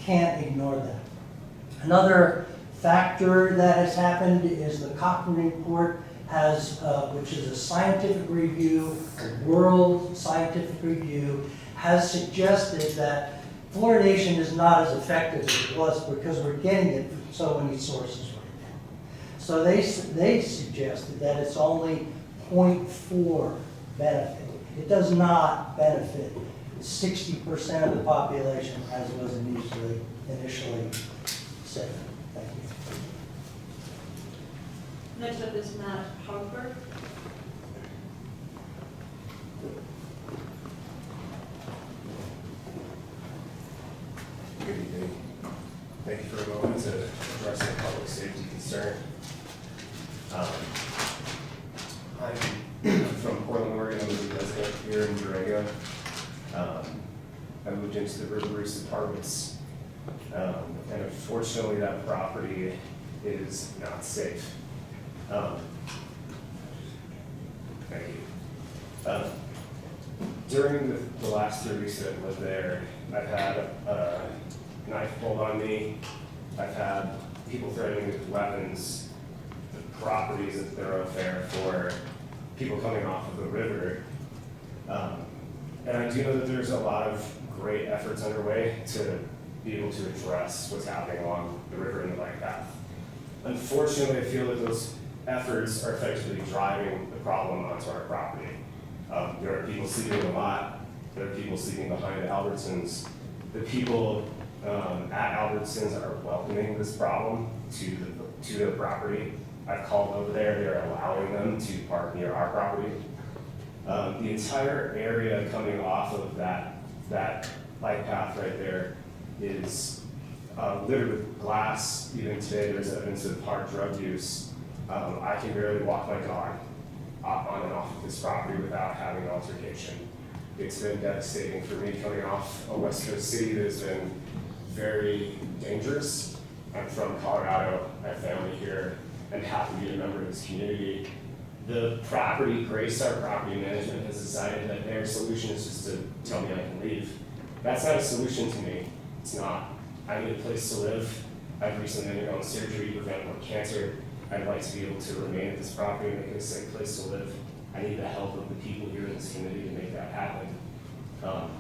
can't ignore that. Another factor that has happened is the Cochrane report has, which is a scientific review, a world scientific review, has suggested that fluoridation is not as effective as it was because we're getting it from so many sources right now. So they suggested that it's only 0.4 benefit. It does not benefit 60% of the population as was initially said. Thank you. Next up is Matt Hogberg. Good evening. Thank you for a moment to address a public safety concern. I'm from Portland, Oregon. I'm a resident here in Durango. I moved into the River Roost Apartments, and unfortunately that property is not safe. Thank you. During the last 3 weeks that I've lived there, I've had a knife pulled on me. I've had people threatening me with weapons. The properties at the thoroughfare for people coming off of the river. And I do know that there's a lot of great efforts underway to be able to address what's happening along the river and the bike path. Unfortunately, I feel that those efforts are effectively driving the problem onto our property. There are people sleeping in the lot. There are people sleeping behind Albertsons. The people at Albertsons are welcoming this problem to their property. I've called over there. They're allowing them to park near our property. The entire area coming off of that bike path right there is littered with glass. Even today, there's evidence of hard drug use. I can barely walk my dog on and off of this property without having an altercation. It's been devastating for me coming off a West Coast city that has been very dangerous. I'm from Colorado. I have family here and happen to be a member of this community. The property, Graystar Property Management, has decided that their solution is just to tell me I can leave. That's not a solution to me. It's not. I need a place to live. I've recently undergone surgery to prevent more cancer. I'd like to be able to remain at this property and make it a safe place to live. I need the help of the people here in this community to make that happen. I'm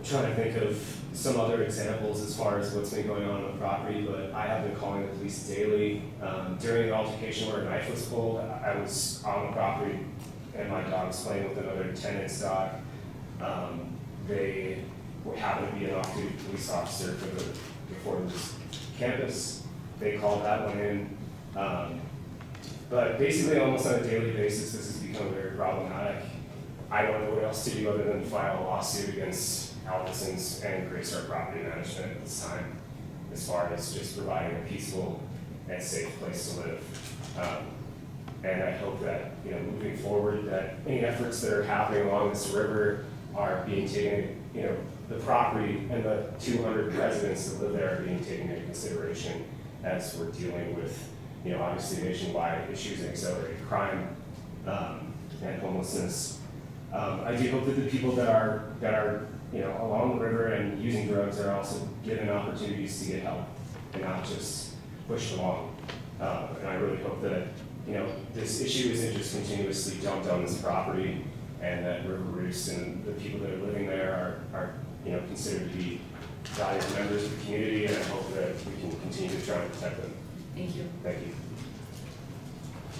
trying to think of some other examples as far as what's been going on the property, but I have been calling the police daily. During an altercation where a knife was pulled, I was on the property and my dog was playing with another tenant's dog. They happened to be an off-duty police officer before this campus. They called that one in. But basically almost on a daily basis, this has become very problematic. I don't know what else to do other than file a lawsuit against Albertsons and Graystar Property Management at this time, as far as just providing a peaceful and safe place to live. And I hope that, moving forward, that any efforts that are happening along this river are being taken, the property and the 200 residents that live there are being taken into consideration as we're dealing with, obviously nationwide issues and accelerated crime and homelessness. I do hope that the people that are along the river and using drugs are also given opportunities to get help and not just pushed along. And I really hope that this issue isn't just continuously dumped on this property, and that River Roost and the people that are living there are considered to be valued members of the community, and I hope that we can continue to try and protect them. Thank you. Thank you.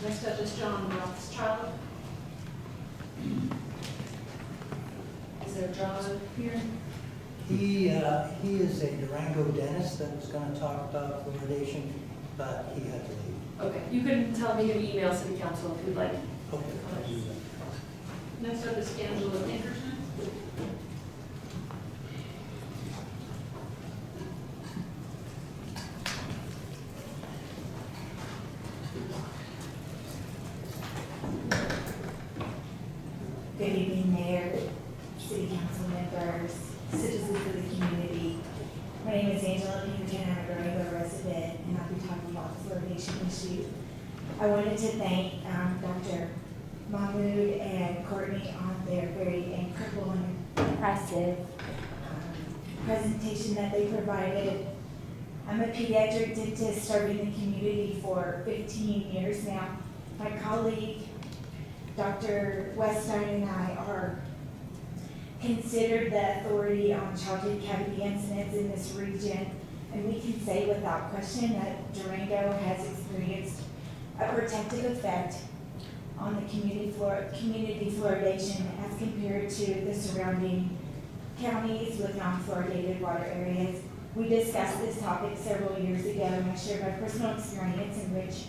Next up is John Rothschild. Is there John here? He is a Durango dentist that was going to talk about fluoridation, but he had to leave. Okay, you can tell me your email, City Council, if you'd like. Okay. Next up is Angela Pinkerton. Good evening, Mayor, City Council members, citizens of the community. My name is Angela Pinkerton, I'm a Durango resident, and I'll be talking about the fluoridation issue. I wanted to thank Dr. Mahmood and Courtney on their very incredible and impressive presentation that they provided. I'm a pediatric dentist serving the community for 15 years now. My colleague, Dr. Weststein, and I are considered the authority on childhood cavity incidents in this region, and we can say without question that Durango has experienced a protective effect on the community fluoridation as compared to the surrounding counties with non-fluoridated water areas. We discussed this topic several years ago, and I shared my personal experience in which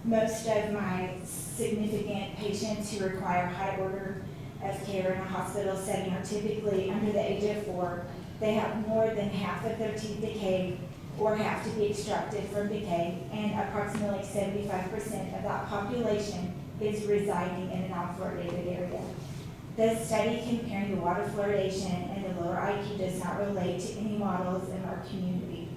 most of my significant patients who require high order of care in a hospital setting are typically under the age of 4. They have more than half of their teeth decayed or have to be extracted from decay, and approximately 75% of that population is residing in a non-fluoridated area. The study comparing the water fluoridation and the lower IQ does not relate to any models in our community.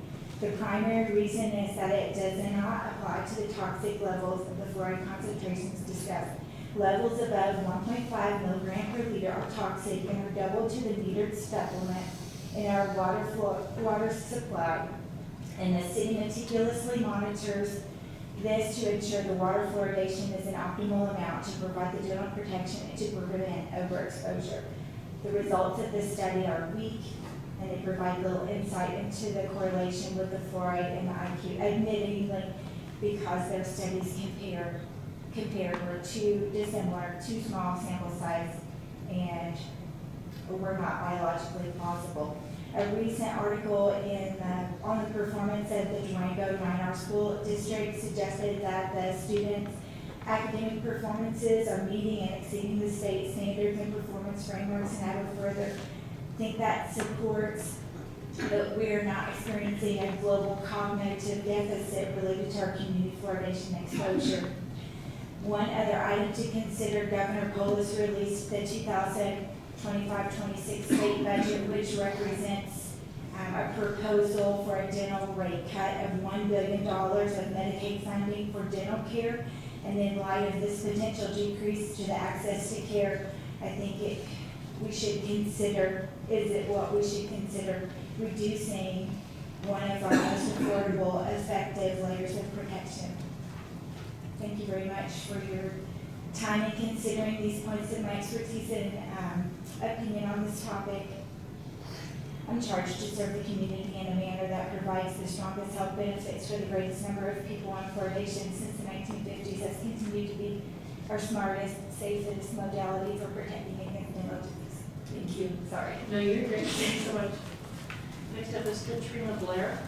The primary reason is that it does not apply to the toxic levels of the fluoride concentrations discussed. Levels above 1.5 milligram per liter are toxic and are double to the metered supplement in our water supply. And the city meticulously monitors this to ensure the water fluoridation is an optimal amount to provide the dental protection and to prevent overexposure. The results of this study are weak, and they provide little insight into the correlation with the fluoride and the IQ, admittingly, because their studies compared were too dissimilar, too small sample size, and were not biologically plausible. A recent article on the performance of the Durango 9R school district suggested that the students' academic performances are meeting and exceeding the state standards and performance frameworks, and I would further think that supports that we're not experiencing a global cognitive deficit related to our community fluoridation exposure. One other item to consider, Governor Polis released the 2025-26 state budget, which represents a proposal for a dental rate cut of $1 billion of Medicaid funding for dental care. And in light of this potential decrease to the access to care, I think we should consider reducing one of our most affordable, effective layers of protection. Thank you very much for your time in considering these points of my expertise and opinion on this topic. I'm charged to serve the community in a manner that provides the strongest health benefits for the greatest number of people on fluoridation since the 1950s has continued to be our smartest, safest modality for protecting against dental disease. Thank you. Sorry. No, you're great. Thank you so much. Next up is Katrina Blair.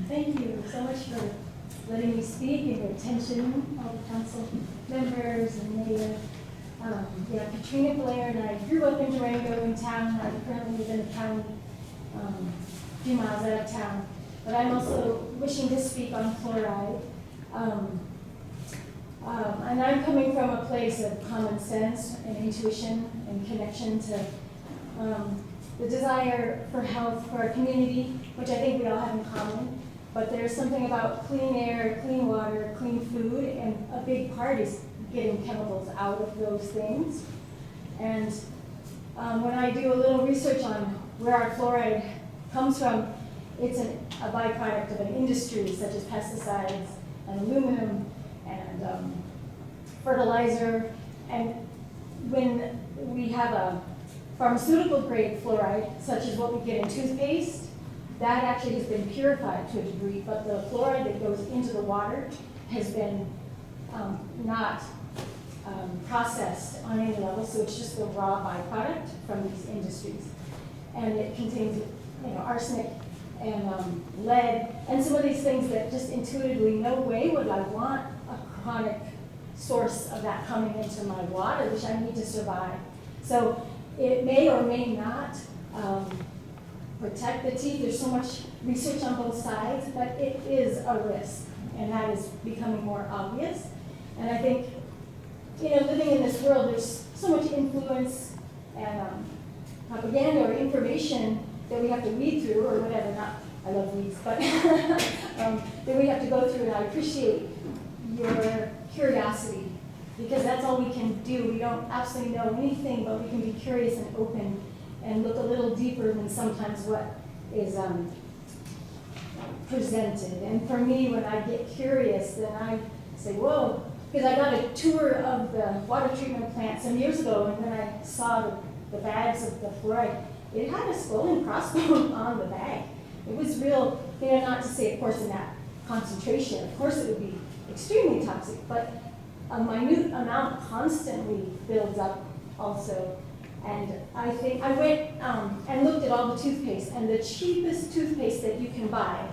Thank you so much for letting me speak and your attention, all the council members and mayor. Katrina Blair, and I grew up in Durango in town. I currently live in the county, a few miles out of town. But I'm also wishing to speak on fluoride. And I'm coming from a place of common sense and intuition and connection to the desire for health for our community, which I think we all have in common. But there's something about clean air, clean water, clean food, and a big part is getting chemicals out of those things. And when I do a little research on where our fluoride comes from, it's a byproduct of an industry such as pesticides and aluminum and fertilizer. And when we have a pharmaceutical grade fluoride, such as what we get in toothpaste, that actually has been purified to a degree, but the fluoride that goes into the water has been not processed on any level, so it's just the raw byproduct from these industries. And it contains arsenic and lead, and some of these things that just intuitively, no way would I want a chronic source of that coming into my water, which I need to survive. So it may or may not protect the teeth. There's so much research on both sides, but it is a risk, and that is becoming more obvious. And I think, living in this world, there's so much influence and propaganda or information that we have to weed through, or whatever, I love weeds, but that we have to go through, and I appreciate your curiosity, because that's all we can do. We don't absolutely know anything, but we can be curious and open and look a little deeper than sometimes what is presented. And for me, when I get curious, then I say, whoa, because I got a tour of the water treatment plant some years ago, and when I saw the bags of the fluoride, it had a skull and crossbones on the bag. It was real, not to say, of course, in that concentration, of course it would be extremely toxic, but a minute amount constantly builds up also. And I think I went and looked at all the toothpaste, and the cheapest toothpaste that you can buy,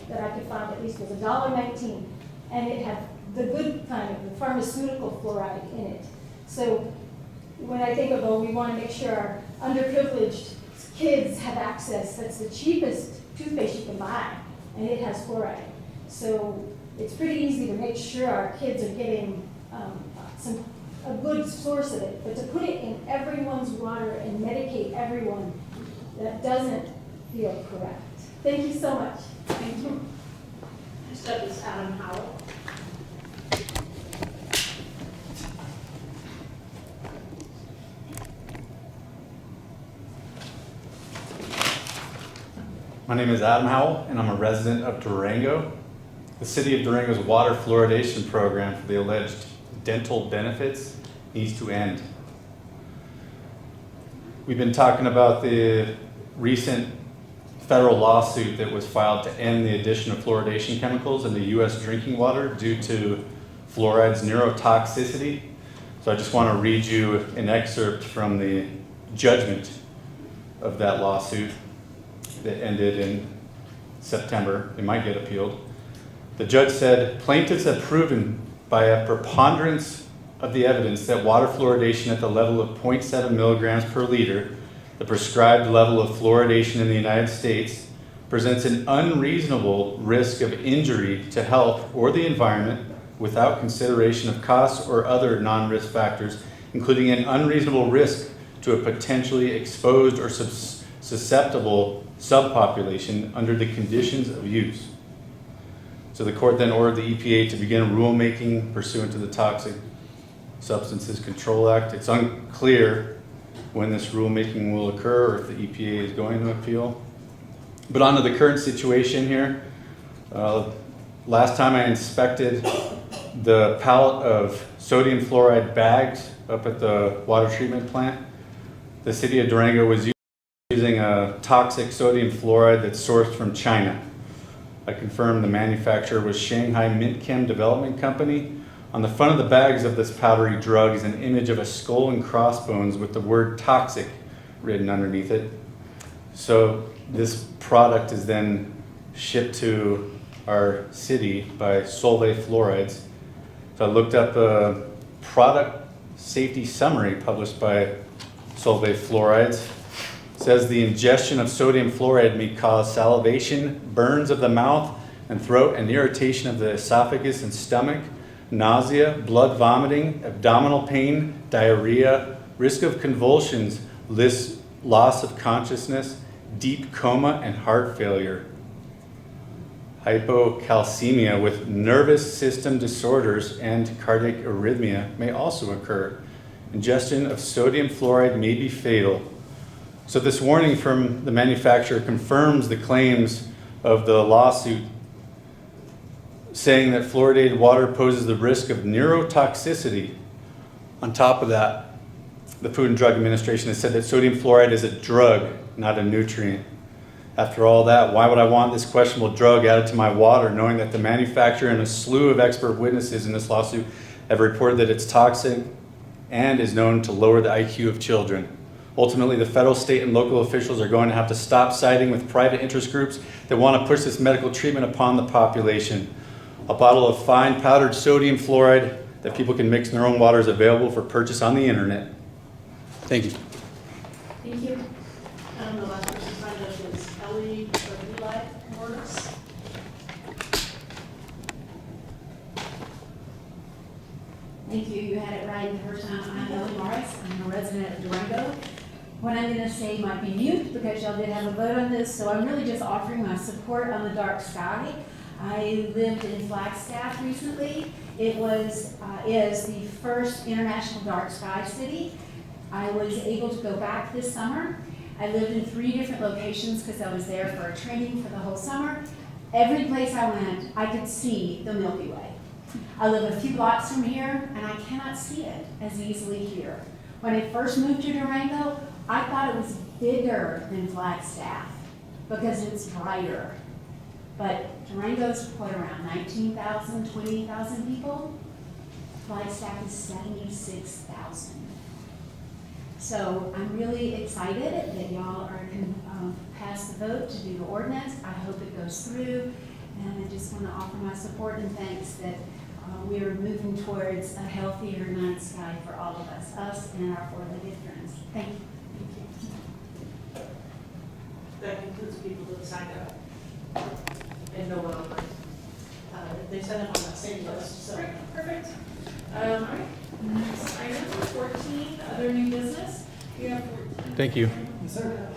that I could find at least, was $1.19, and it had the good kind of the pharmaceutical fluoride in it. So when I think of, we want to make sure our underprivileged kids have access, that's the cheapest toothpaste you can buy, and it has fluoride. So it's pretty easy to make sure our kids are getting a good source of it, but to put it in everyone's water and medicate everyone, that doesn't feel correct. Thank you so much. Thank you. Next up is Adam Howell. My name is Adam Howell, and I'm a resident of Durango. The City of Durango's water fluoridation program for the alleged dental benefits needs to end. We've been talking about the recent federal lawsuit that was filed to end the addition of fluoridation chemicals in the U.S. drinking water due to fluoride's neurotoxicity. So I just want to read you an excerpt from the judgment of that lawsuit that ended in September. It might get appealed. The judge said, plaintiffs have proven by a preponderance of the evidence that water fluoridation at the level of 0.7 milligrams per liter, the prescribed level of fluoridation in the United States, presents an unreasonable risk of injury to health or the environment without consideration of costs or other non-risk factors, including an unreasonable risk to a potentially exposed or susceptible subpopulation under the conditions of use. So the court then ordered the EPA to begin rulemaking pursuant to the Toxic Substances Control Act. It's unclear when this rulemaking will occur or if the EPA is going to appeal. But on to the current situation here. Last time I inspected the pallet of sodium fluoride bags up at the water treatment plant, the city of Durango was using a toxic sodium fluoride that's sourced from China. I confirmed the manufacturer was Shanghai Mint Chem Development Company. On the front of the bags of this powdery drug is an image of a skull and crossbones with the word toxic written underneath it. So this product is then shipped to our city by Solvay Fluorides. So I looked up a product safety summary published by Solvay Fluorides. It says the ingestion of sodium fluoride may cause salivation, burns of the mouth and throat, and irritation of the esophagus and stomach, nausea, blood vomiting, abdominal pain, diarrhea, risk of convulsions, loss of consciousness, deep coma, and heart failure. Hypocalcemia with nervous system disorders and cardiac arrhythmia may also occur. Ingestion of sodium fluoride may be fatal. So this warning from the manufacturer confirms the claims of the lawsuit, saying that fluoridated water poses the risk of neurotoxicity. On top of that, the Food and Drug Administration has said that sodium fluoride is a drug, not a nutrient. After all that, why would I want this questionable drug added to my water, knowing that the manufacturer and a slew of expert witnesses in this lawsuit have reported that it's toxic and is known to lower the IQ of children? Ultimately, the federal, state, and local officials are going to have to stop siding with private interest groups that want to push this medical treatment upon the population. A bottle of fine powdered sodium fluoride that people can mix in their own water is available for purchase on the internet. Thank you. Thank you. The last person signed up is Thank you. You had it right the first time. I'm Ellen Morris. I'm a resident of Durango. What I'm gonna say might be mute because y'all did have a vote on this, so I'm really just offering my support on the dark sky. I lived in Flagstaff recently. It is the first international dark sky city. I was able to go back this summer. I lived in 3 different locations because I was there for a training for the whole summer. Every place I went, I could see the Milky Way. I live a few blocks from here, and I cannot see it as easily here. When I first moved to Durango, I thought it was bigger than Flagstaff because it's brighter. But Durango's what, around 19,000, 20,000 people? Flagstaff is 76,000. So I'm really excited that y'all are going to pass the vote to do the ordinance. I hope it goes through. And I just want to offer my support and thanks that we are moving towards a healthier night sky for all of us and our four-legged friends. Thank you. That includes people that signed up and no one online. They signed up on that same list, so. Great, perfect. All right, next item, 14, other new business. You have 14. Thank you. Yes, sir.